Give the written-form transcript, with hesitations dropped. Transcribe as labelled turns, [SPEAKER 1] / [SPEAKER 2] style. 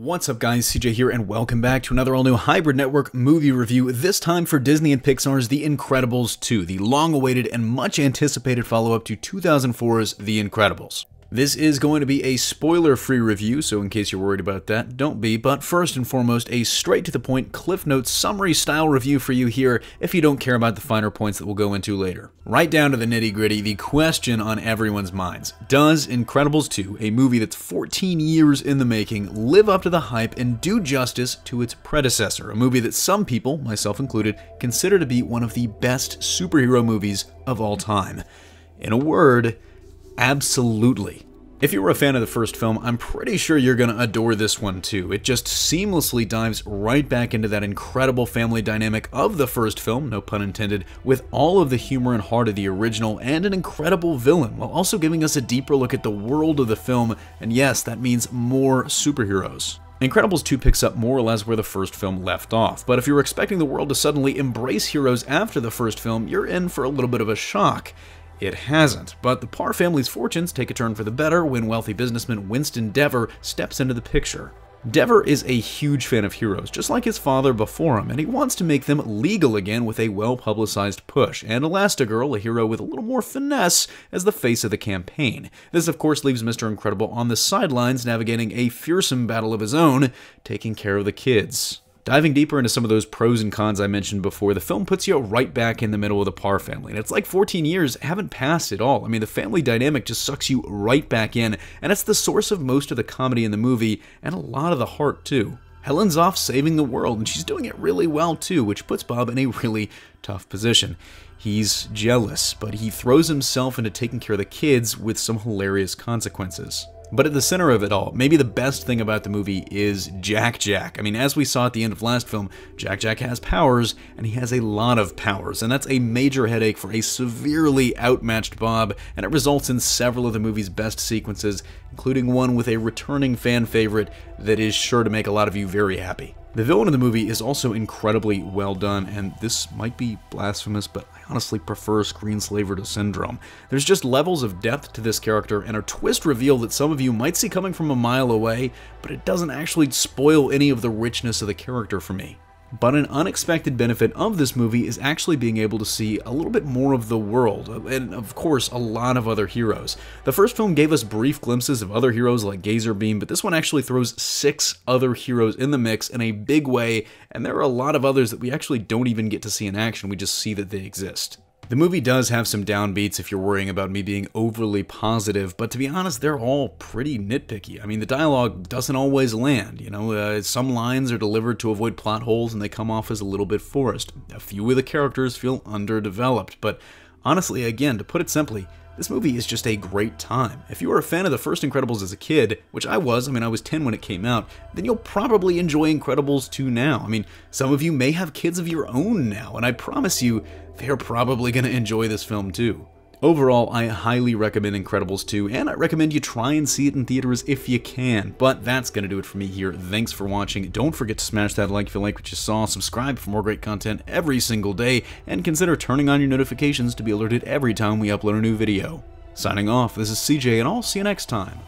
[SPEAKER 1] What's up guys, CJ here and welcome back to another all-new Hybrid Network movie review, this time for Disney and Pixar's The Incredibles 2, the long-awaited and much-anticipated follow-up to 2004's The Incredibles. This is going to be a spoiler-free review, so in case you're worried about that, don't be, but first and foremost, a straight-to-the-point Cliff Notes summary-style review for you here if you don't care about the finer points that we'll go into later. Right down to the nitty-gritty, the question on everyone's minds. Does Incredibles 2, a movie that's 14 years in the making, live up to the hype and do justice to its predecessor? A movie that some people, myself included, consider to be one of the best superhero movies of all time. In a word, absolutely. If you were a fan of the first film, I'm pretty sure you're going to adore this one too. It just seamlessly dives right back into that incredible family dynamic of the first film, no pun intended, with all of the humor and heart of the original and an incredible villain, while also giving us a deeper look at the world of the film, and yes, that means more superheroes. Incredibles 2 picks up more or less where the first film left off, but if you were expecting the world to suddenly embrace heroes after the first film, you're in for a little bit of a shock. It hasn't, but the Parr family's fortunes take a turn for the better when wealthy businessman Winston Dever steps into the picture. Dever is a huge fan of heroes, just like his father before him, and he wants to make them legal again with a well-publicized push, and Elastigirl, a hero with a little more finesse, as the face of the campaign. This, of course, leaves Mr. Incredible on the sidelines, navigating a fearsome battle of his own, taking care of the kids. Diving deeper into some of those pros and cons I mentioned before, the film puts you right back in the middle of the Parr family, and it's like 14 years haven't passed at all. I mean, the family dynamic just sucks you right back in, and it's the source of most of the comedy in the movie, and a lot of the heart too. Helen's off saving the world, and she's doing it really well too, which puts Bob in a really tough position. He's jealous, but he throws himself into taking care of the kids with some hilarious consequences. But at the center of it all, maybe the best thing about the movie is Jack. I mean, as we saw at the end of last film, Jack has powers, and he has a lot of powers, and that's a major headache for a severely outmatched Bob, and it results in several of the movie's best sequences, including one with a returning fan favorite that is sure to make a lot of you very happy. The villain of the movie is also incredibly well done, and this might be blasphemous, but I honestly prefer Screenslaver to Syndrome. There's just levels of depth to this character and a twist reveal that some of you might see coming from a mile away, but it doesn't actually spoil any of the richness of the character for me. But an unexpected benefit of this movie is actually being able to see a little bit more of the world, and of course, a lot of other heroes. The first film gave us brief glimpses of other heroes like Gazerbeam, but this one actually throws 6 other heroes in the mix in a big way, and there are a lot of others that we actually don't even get to see in action, we just see that they exist. The movie does have some downbeats if you're worrying about me being overly positive, but to be honest, they're all pretty nitpicky. I mean, the dialogue doesn't always land, you know, some lines are delivered to avoid plot holes and they come off as a little bit forced. A few of the characters feel underdeveloped, but honestly, again, to put it simply, this movie is just a great time. If you were a fan of the first Incredibles as a kid, which I was, I was 10 when it came out, then you'll probably enjoy Incredibles 2 now. I mean, some of you may have kids of your own now, and I promise you, they're probably going to enjoy this film too. Overall, I highly recommend Incredibles 2, and I recommend you try and see it in theaters if you can. But that's going to do it for me here. Thanks for watching. Don't forget to smash that like if you like what you saw, subscribe for more great content every single day, and consider turning on your notifications to be alerted every time we upload a new video. Signing off, this is CJ, and I'll see you next time.